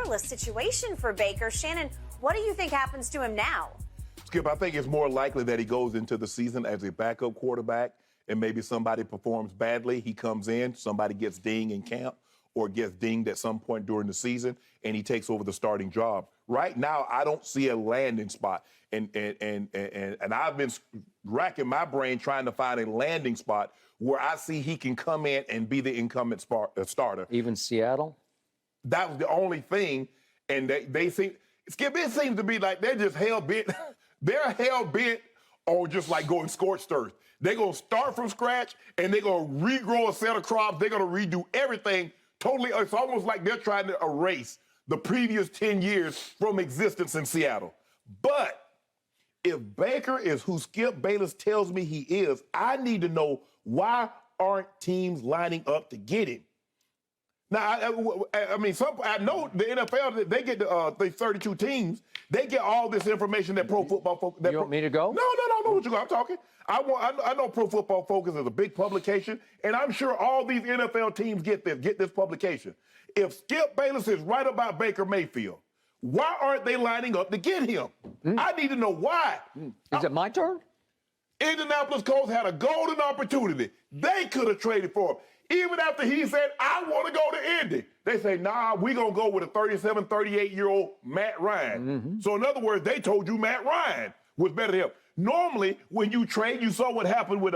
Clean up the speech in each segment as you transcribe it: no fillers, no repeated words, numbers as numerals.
perilous situation for Baker. Shannon, what do you think happens to him now? Skip, I think it's more likely that he goes into the season as a backup quarterback and maybe somebody performs badly. He comes in, somebody gets dinged in camp or gets dinged at some point during the season, and he takes over the starting job. Right now, I don't see a landing spot. And I've been racking my brain trying to find a landing spot where I see he can come in and be the incumbent starter. Even Seattle? That was the only thing. And they seem, Skip, it seems to be like they're just hell-bent. They're hell-bent on just like going scorched earth. They're going to start from scratch, and they're going to regrow a set of crops. They're going to redo everything totally. It's almost like they're trying to erase the previous 10 years from existence in Seattle. But if Baker is who Skip Bayless tells me he is, I need to know why aren't teams lining up to get him? Now, I mean, I know the NFL, they get the 32 teams. They get all this information that Pro Football Focus. You want me to go? No, what you go. I'm talking. I know Pro Football Focus is a big publication, and I'm sure all these NFL teams get this publication. If Skip Bayless is right about Baker Mayfield, why aren't they lining up to get him? I need to know why. Is it my turn? Indianapolis Colts had a golden opportunity. They could have traded for him. Even after he said, I want to go to Indy. They say, nah, we're going to go with a 37, 38-year-old Matt Ryan. So in other words, they told you Matt Ryan was better than him. Normally, when you trade, you saw what happened with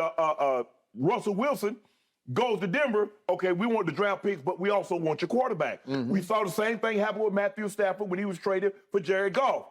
Russell Wilson goes to Denver. Okay, we want the draft picks, but we also want your quarterback. We saw the same thing happen with Matthew Stafford when he was traded for Jared Goff.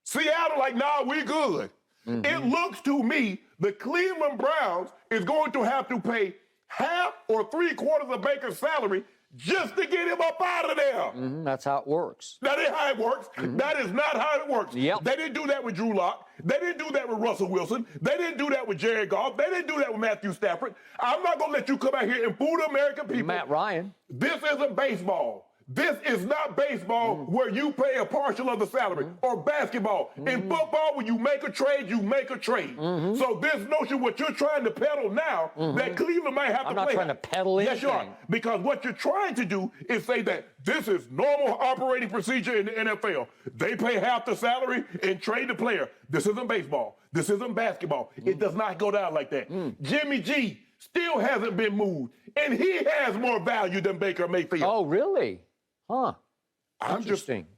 Seattle, like, nah, we good. It looks to me the Cleveland Browns is going to have to pay half or 3/4 of Baker's salary just to get him up out of there. That's how it works. That ain't how it works. That is not how it works. Yep. They didn't do that with Drew Lock. They didn't do that with Russell Wilson. They didn't do that with Jared Goff. They didn't do that with Matthew Stafford. I'm not going to let you come out here and fool the American people. Matt Ryan. This isn't baseball. This is not baseball where you pay a partial of the salary or basketball. In football, when you make a trade, you make a trade. So this notion, what you're trying to peddle now, that Cleveland might have to play. I'm not trying to peddle anything. Yes, you are. Because what you're trying to do is say that this is normal operating procedure in the NFL. They pay half the salary and trade the player. This isn't baseball. This isn't basketball. It does not go down like that. Jimmy G still hasn't been moved, and he has more value than Baker Mayfield. Oh, really? Huh. Interesting.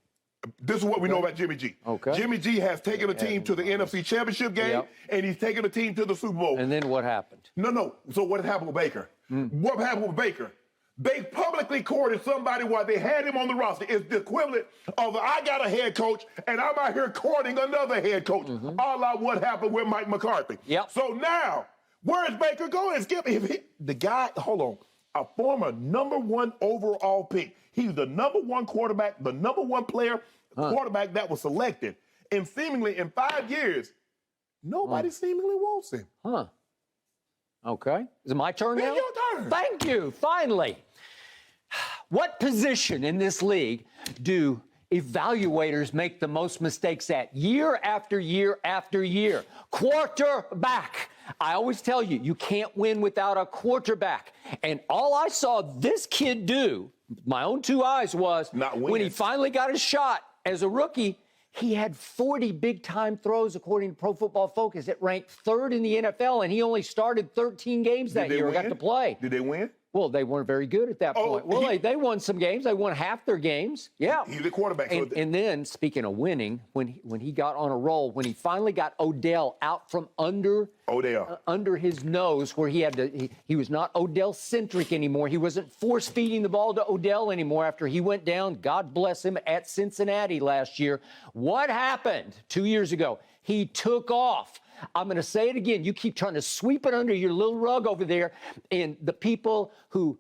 This is what we know about Jimmy G. Okay. Jimmy G has taken a team to the NFC Championship game, and he's taken a team to the Super Bowl. And then what happened? No. So what happened with Baker? What happened with Baker? They publicly courted somebody while they had him on the roster. It's the equivalent of I got a head coach, and I'm out here courting another head coach, a la what happened with Mike McCarthy. So now, where is Baker going? Skip, the guy, hold on, a former #1 overall pick. He's the #1 quarterback, the #1 player, quarterback that was selected. And seemingly in 5 years, nobody seemingly wants him. Okay. Is it my turn now? It's your turn. Thank you. Finally. What position in this league do evaluators make the most mistakes at year after year after year? Quarterback. I always tell you, you can't win without a quarterback. And all I saw this kid do, my own 2 eyes, was when he finally got his shot as a rookie, he had 40 big-time throws, according to Pro Football Focus. It ranked 3rd in the NFL, and he only started 13 games that year. Got to play. Did they win? Well, they weren't very good at that point. Well, they won some games. They won half their games. Yeah. He's the quarterback. And then, speaking of winning, when he got on a roll, when he finally got Odell out from under his nose, where he was not Odell-centric anymore. He wasn't force-feeding the ball to Odell anymore after he went down, God bless him, at Cincinnati last year. What happened 2 years ago? He took off. I'm going to say it again. You keep trying to sweep it under your little rug over there. And the people who,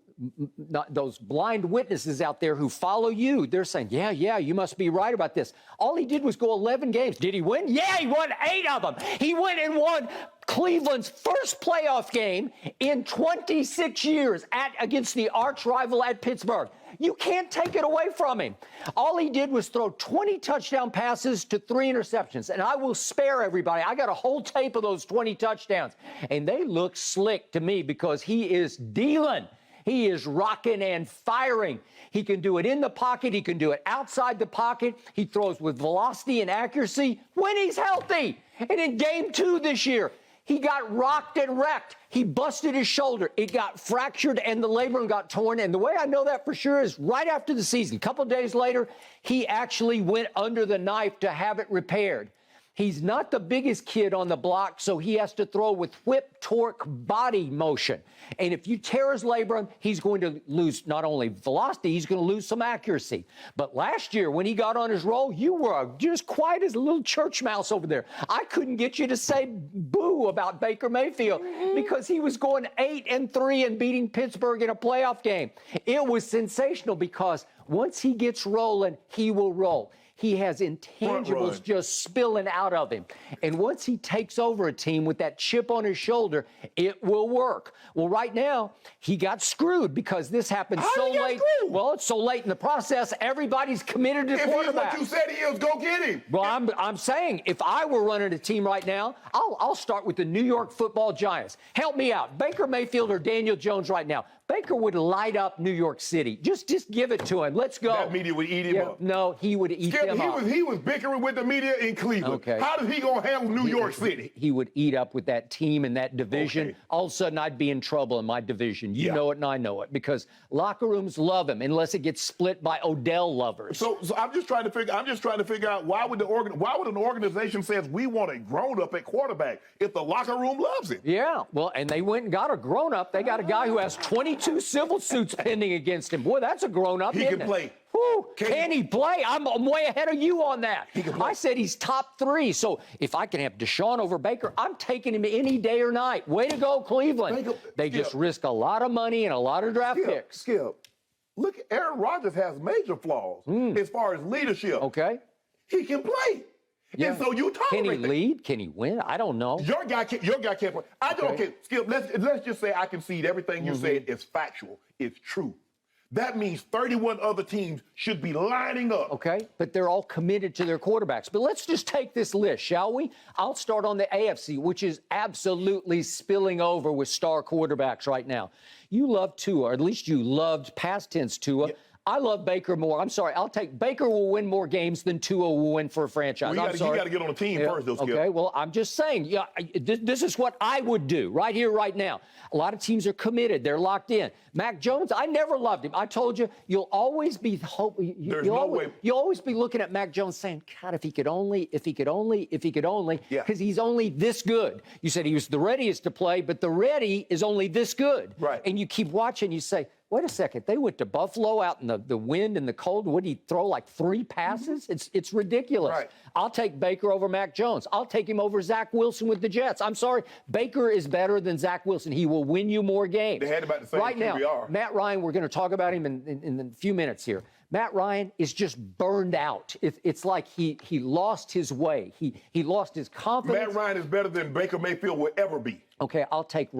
those blind witnesses out there who follow you, they're saying, yeah, you must be right about this. All he did was go 11 games. Did he win? Yeah, he won 8 of them. He went and won Cleveland's first playoff game in 26 years against the arch rival at Pittsburgh. You can't take it away from him. All he did was throw 20 touchdown passes to 3 interceptions. And I will spare everybody. I got a whole tape of those 20 touchdowns. And they look slick to me because he is dealing. He is rocking and firing. He can do it in the pocket. He can do it outside the pocket. He throws with velocity and accuracy when he's healthy. And in game 2 this year, he got rocked and wrecked. He busted his shoulder. It got fractured and the labrum got torn. And the way I know that for sure is right after the season, a couple days later, he actually went under the knife to have it repaired. He's not the biggest kid on the block, so he has to throw with whip, torque, body motion. And if you tear his labrum, he's going to lose not only velocity, he's going to lose some accuracy. But last year, when he got on his roll, you were just quiet as a little church mouse over there. I couldn't get you to say boo about Baker Mayfield because he was going 8-3 and beating Pittsburgh in a playoff game. It was sensational because once he gets rolling, he will roll. He has intangibles just spilling out of him. And once he takes over a team with that chip on his shoulder, it will work. Well, right now, he got screwed because this happened so late. Well, it's so late in the process, everybody's committed to quarterback. If he's what you said he is, go get him. Well, I'm saying if I were running a team right now, I'll start with the New York Football Giants. Help me out. Baker Mayfield or Daniel Jones right now. Baker would light up New York City. Just give it to him. Let's go. That media would eat him up. No, he would eat them up. He was bickering with the media in Cleveland. Okay. How is he going to handle New York City? He would eat up with that team and that division. Okay. All of a sudden, I'd be in trouble in my division. You know it and I know it because locker rooms love him unless it gets split by Odell lovers. So I'm just trying to figure out why would an organization say we want a grown-up at quarterback if the locker room loves him? Yeah, well, and they went and got a grown-up. They got a guy who has 22 civil suits pending against him. Boy, that's a grown-up. He can play. Whew, can he play? I'm way ahead of you on that. He can play. I said he's top 3. So if I can have Deshaun over Baker, I'm taking him any day or night. Way to go, Cleveland. They just risk a lot of money and a lot of draft picks. Skip, look, Aaron Rodgers has major flaws as far as leadership. Okay. He can play. Yeah. And so you tolerate Can he lead? Can he win? I don't know. Your guy can't play. I don't care. Skip, let's just say I concede everything you said is factual. It's true. That means 31 other teams should be lining up. Okay, but they're all committed to their quarterbacks. But let's just take this list, shall we? I'll start on the AFC, which is absolutely spilling over with star quarterbacks right now. You love Tua, or at least you loved past tense Tua. Yeah. I love Baker more. I'm sorry. I'll take Baker will win more games than Tua will win for a franchise. Well, you got to get on the team first, though, Skip. Okay, well, I'm just saying, this is what I would do right here, right now. A lot of teams are committed. They're locked in. Mac Jones, I never loved him. I told you, you'll always be you'll always be looking at Mac Jones saying, God, if he could only, because he's only this good. You said he was the readiest to play, but the ready is only this good. Right. And you keep watching, you say, wait a second, they went to Buffalo out in the wind and the cold. Would he throw like 3 passes? It's ridiculous. Right. I'll take Baker over Mac Jones. I'll take him over Zach Wilson with the Jets. I'm sorry, Baker is better than Zach Wilson. He will win you more games. They had about the same right QBR. Now, Matt Ryan, we're going to talk about him in a few minutes here. Matt Ryan is just burned out. It's like he lost his way. He lost his confidence. Matt Ryan is better than Baker Mayfield will ever be. Okay, I'll take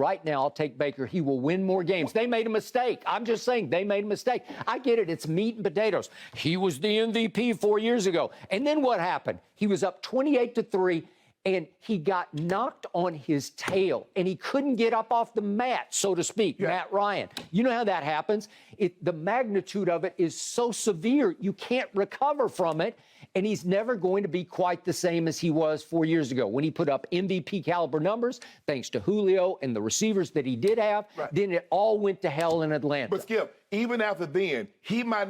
Baker. He will win more games. They made a mistake. I'm just saying they made a mistake. I get it. It's meat and potatoes. He was the MVP 4 years ago. And then what happened? He was up 28-3. And he got knocked on his tail, and he couldn't get up off the mat, so to speak, Matt Ryan. You know how that happens? The magnitude of it is so severe, you can't recover from it, and he's never going to be quite the same as he was 4 years ago when he put up MVP-caliber numbers, thanks to Julio and the receivers that he did have. Right. Then it all went to hell in Atlanta. But, Skip, even after then, he may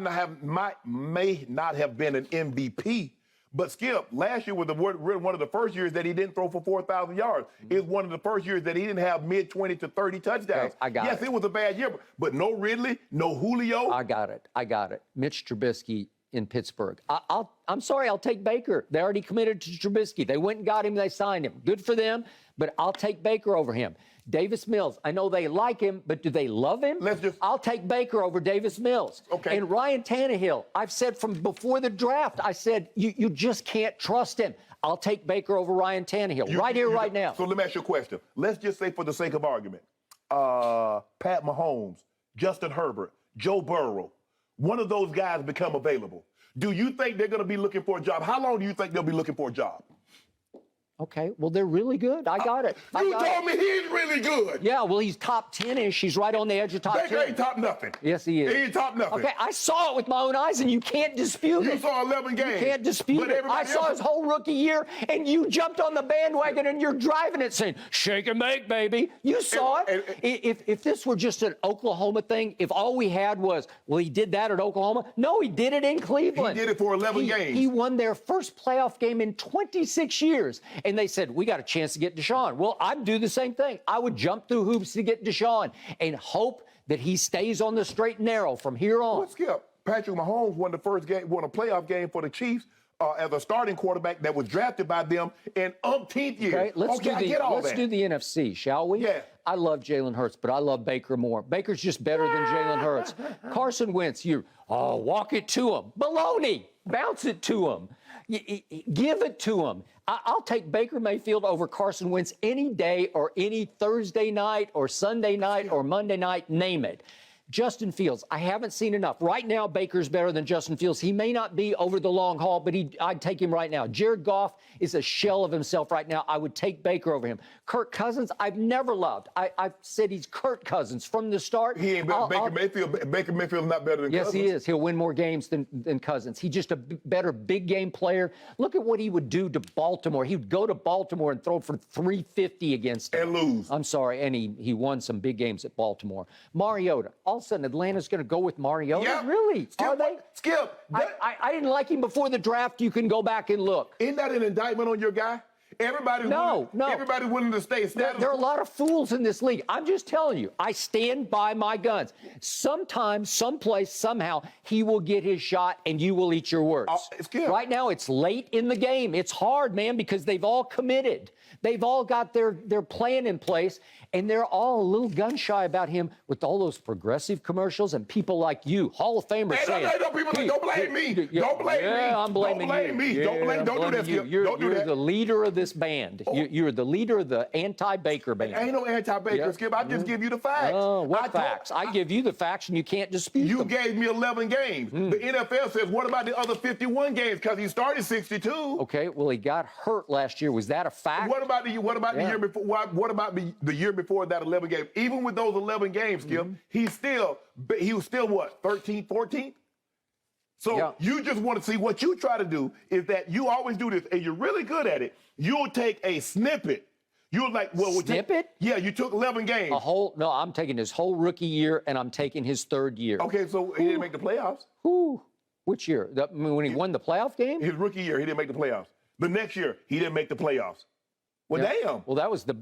not have been an MVP. But, Skip, last year was one of the first years that he didn't throw for 4,000 yards. It was one of the first years that he didn't have mid-20 to 30 touchdowns. Okay, I got it. Yes, it was a bad year, but no Ridley, no Julio. I got it. Mitch Trubisky in Pittsburgh. I'm sorry, I'll take Baker. They already committed to Trubisky. They went and got him. They signed him. Good for them, but I'll take Baker over him. Davis Mills, I know they like him, but do they love him? I'll take Baker over Davis Mills. Okay. And Ryan Tannehill, I've said from before the draft, I said, you just can't trust him. I'll take Baker over Ryan Tannehill right now. So let me ask you a question. Let's just say for the sake of argument, Pat Mahomes, Justin Herbert, Joe Burrow, one of those guys become available. Do you think they're going to be looking for a job? How long do you think they'll be looking for a job? Okay, well, they're really good. I got it. You told me he's really good. Yeah, well, he's top 10-ish. He's right on the edge of top 10. Baker ain't top nothing. Yes, he is. He ain't top nothing. Okay, I saw it with my own eyes, and you can't dispute it. You saw 11 games. You can't dispute it. I saw his whole rookie year, and you jumped on the bandwagon, and you're driving it saying, shake and bake, baby. You saw it. If this were just an Oklahoma thing, if all we had was, well, he did that at Oklahoma. No, he did it in Cleveland. He did it for 11 games. He won their first playoff game in 26 years, and they said, we got a chance to get Deshaun. Well, I'd do the same thing. I would jump through hoops to get Deshaun and hope that he stays on the straight and narrow from here on. Well, Skip, Patrick Mahomes won a playoff game for the Chiefs as a starting quarterback that was drafted by them in umpteenth year. Okay, let's do the NFC, shall we? Yeah. I love Jalen Hurts, but I love Baker more. Baker's just better than Jalen Hurts. Carson Wentz, walk it to him. Baloney, bounce it to him. Give it to him. I'll take Baker Mayfield over Carson Wentz any day or any Thursday night or Sunday night or Monday night, name it. Justin Fields, I haven't seen enough. Right now, Baker's better than Justin Fields. He may not be over the long haul, but I'd take him right now. Jared Goff is a shell of himself right now. I would take Baker over him. Kirk Cousins, I've never loved. I've said he's Kirk Cousins from the start. He ain't Baker Mayfield. Baker Mayfield's not better than Cousins. Yes, he is. He'll win more games than Cousins. He's just a better big game player. Look at what he would do to Baltimore. He would go to Baltimore and throw for 350 against them. And lose. I'm sorry, and he won some big games at Baltimore. Mariota. All of a sudden, Atlanta's going to go with Mariota? Yeah. Really? Skip, Are they? Skip. I didn't like him before the draft. You can go back and look. Isn't that an indictment on your guy? Everybody's willing to stay status. There are a lot of fools in this league. I'm just telling you, I stand by my guns. Sometime, someplace, somehow, he will get his shot and you will eat your words. Right now, it's late in the game. It's hard, man, because they've all committed. They've all got their plan in place, and they're all a little gun-shy about him with all those progressive commercials and people like you, Hall of Famers, saying... Don't blame me. Don't blame me. Yeah, I'm blaming you. Don't blame me. Don't do that, Skip. You're the leader of this band. You're the leader of the anti-Baker band. Ain't no anti-Baker, Skip. I just give you the facts. Oh, what facts? I give you the facts, and you can't dispute them. You gave me 11 games. The NFL says, what about the other 51 games? Because he started 62. Okay, well, he got hurt last year. Was that a fact? What about the year before? What about the year before that 11 games? Even with those 11 games, Skip, he was still what, 13th, 14th? So you just want to see what you try to do is that you always do this, and you're really good at it. You'll take a snippet. You're like, snippet? Yeah, you took 11 games. No, I'm taking his whole rookie year, and I'm taking his third year. Okay, so he didn't make the playoffs. Which year? When he won the playoff game? His rookie year, he didn't make the playoffs. The next year, he didn't make the playoffs. Well, damn. Well, that was the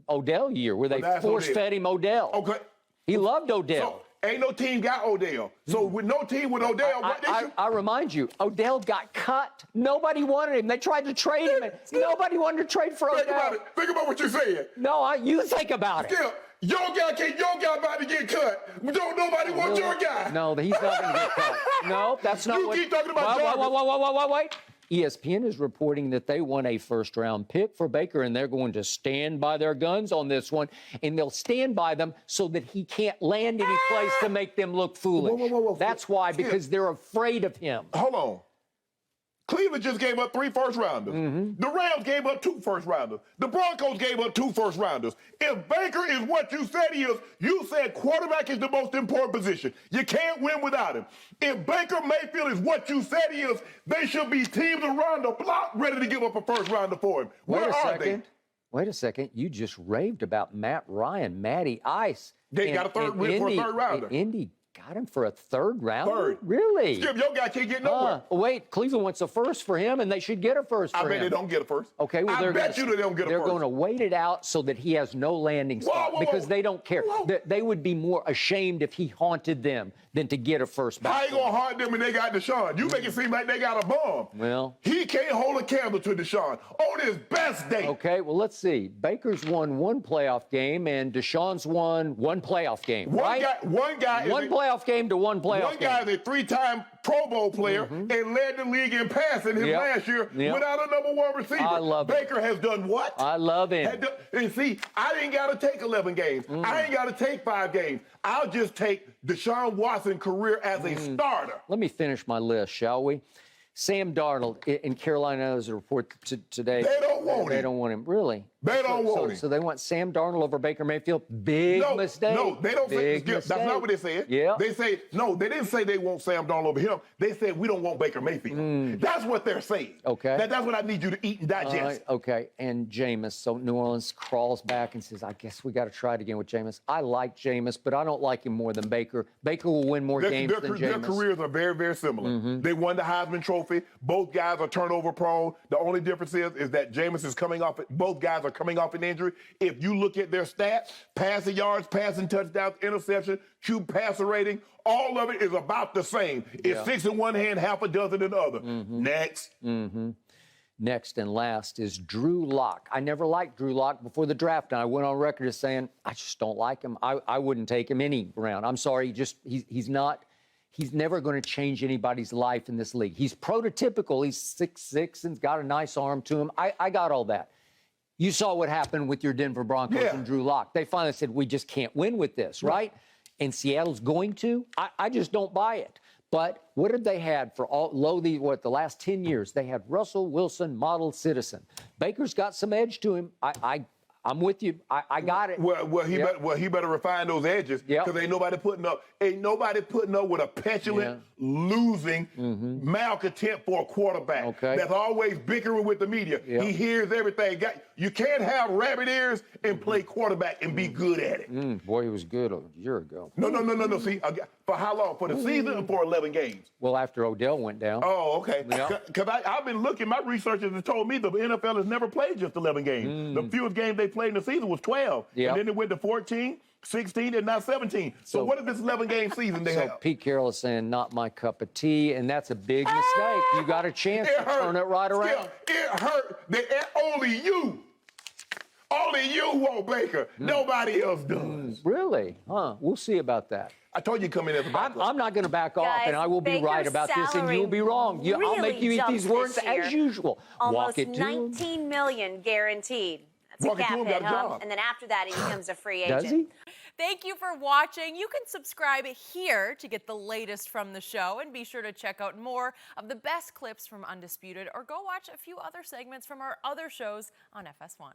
Odell year where they force-fed him Odell. Okay. He loved Odell. So, ain't no team got Odell. So, with no team with Odell, I remind you, Odell got cut. Nobody wanted him. They tried to trade him, and nobody wanted to trade for Odell. Think about it. Think about what you're saying. No, you think about it. Skip, your guy about to get cut. Don't nobody want your guy. No, he's not going to get cut. No, that's not what... You keep talking about Wait. ESPN is reporting that they won a first-round pick for Baker, and they're going to stand by their guns on this one, and they'll stand by them so that he can't land any place to make them look foolish. Whoa. That's why, because they're afraid of him. Hold on. Cleveland just gave up 3 first-rounders. The Rams gave up 2 first-rounders. The Broncos gave up 2 first-rounders. If Baker is what you said he is, you said quarterback is the most important position. You can't win without him. If Baker Mayfield is what you said he is, they should be teams around the block ready to give up a first-rounder for him. Where are they? Wait a second. You just raved about Matt Ryan, Matty Ice. They got a third rounder. Indy got him for a third round? Third. Really? Skip, your guy can't get nowhere. Wait, Cleveland wants a first for him, and they should get a first for him. I bet they don't get a first. Okay, well, I bet you they don't get a first. They're going to wait it out so that he has no landing spot because they don't care. They would be more ashamed if he haunted them than to get a first back. How you going to haunt them when they got Deshaun? You make it seem like they got a bomb. Well, he can't hold a candle to Deshaun on his best day. Okay, well, let's see. Baker's won 1 playoff game, and Deshaun's won 1 playoff game, right? One playoff game to 1 playoff game. One guy is a 3-time Pro Bowl player and led the league in passing his last year without a number 1 receiver. I love Baker has done what? I love him. And see, I ain't got to take 11 games. I ain't got to take 5 games. I'll just take Deshaun Watson's career as a starter. Let me finish my list, shall we? Sam Darnold in Carolina, as a report today. They don't don't want him. They don't want him, really. They don't want him. So they want Sam Darnold over Baker Mayfield. Big mistake. No, they don't say Big that's mistake. not what they said. Yeah. They say, no, they didn't say they want Sam Darnold over him. They said we don't want Baker Mayfield. That's what they're saying. Okay. That's what I need you to eat and digest. Okay, and Jameis. So New Orleans crawls back and says, I guess we got to try it again with Jameis. I like Jameis, but I don't like him more than Baker. Baker will win more games than Jameis. Their careers are very, very similar. They won the Heisman Trophy. Both guys are turnover prone. The only difference is that Jameis is coming off. Both guys are coming off an injury. If you look at their stats, passing yards, passing touchdowns, interception, Q passer rating, all of it is about the same. It's 6 in one hand, half a dozen in the other. Next. Next and last is Drew Lock. I never liked Drew Lock before the draft, and I went on record as saying, I just don't like him. I wouldn't take him any round. I'm sorry, he's never going to change anybody's life in this league. He's prototypical. He's 6'6" and's got a nice arm to him. I got all that. You saw what happened with your Denver Broncos and Drew Lock. They finally said, we just can't win with this, right? And Seattle's going to? I just don't buy it. But what did they had for the last 10 years? They had Russell Wilson, model citizen. Baker's got some edge to him. I'm with you. I got it. Well, he better refine those edges because ain't nobody putting up with a petulant, losing, malcontent for a quarterback that's always bickering with the media. He hears everything. You can't have rabbit ears and play quarterback and be good at it. Boy, he was good a year ago. No. See, for how long? For the season or for 11 games? Well, after Odell went down. Oh, okay. Because I've been looking. My researchers have told me the NFL has never played just 11 games. The fewest games they played in the season was 12. And then it went to 14, 16, and now 17. So what is this 11-game season they have? So Pete Carroll is saying, not my cup of tea, and that's a big mistake. You got a chance to turn it right around. It hurt. Only you want Baker. Nobody else does. Really? Huh. We'll see about that. I told you come in as a backup. I'm not going to back off, and I will be right about this, and you'll be wrong. I'll make you eat these words as usual. Almost $19 million guaranteed. That's a cap hit, huh? And then after that, he becomes a free agent. Does he? Thank you for watching. You can subscribe here to get the latest from the show, and be sure to check out more of the best clips from Undisputed, or go watch a few other segments from our other shows on FS1.